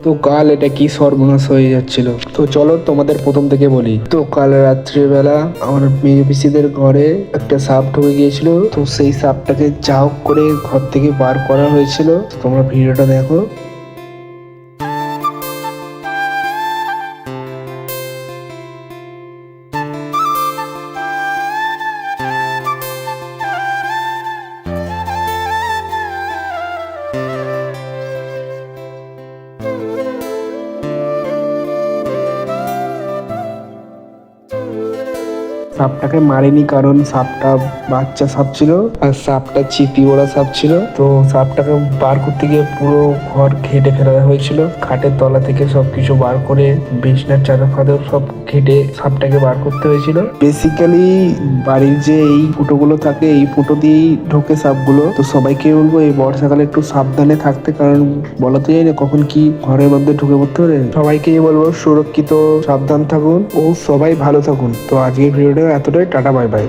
তো কাল এটা কি সর্বনাশ হয়ে যাচ্ছিল। তো চলো তোমাদের প্রথম থেকে বলি। তো কাল রাত্রিবেলা আমার মেয়ে পিসিদের ঘরে একটা সাপ ঢুকে গিয়েছিল। তো সেই সাপটাকে যা হোক করে ঘর থেকে বার করা হয়েছিল। তোমরা ভিডিওটা দেখো। সাপটাকে মারেনি কারণ সাপটা বাচ্চা সাপ ছিল আর সাপটা চিতি ওরা সাপ ছিল। তো সাপটাকে বার করতে গিয়ে পুরো ঘর ঘেটে ফেলা হয়েছিল। খাটের তলা থেকে সবকিছু বার করে বিছনার চাদর ফাদর সব ঘেটে সাপটাকে বার করতে হয়েছিল। বেসিক্যালি বাড়ির যে এই ফুটোগুলো থাকে এই ফুটো দিয়েই ঢোকে সাপগুলো। তো সবাইকে বলবো এই বর্ষাকালে একটু সাবধানে থাকতে, কারণ বলা তো যায় না কখন কি ঘরের মধ্যে ঢুকে পড়তে পারে। সবাইকে বলবো সুরক্ষিত সাবধান থাকুন ও সবাই ভালো থাকুন। তো আজকের ভিডিওটা এতটাই, টাটা বাই বাই।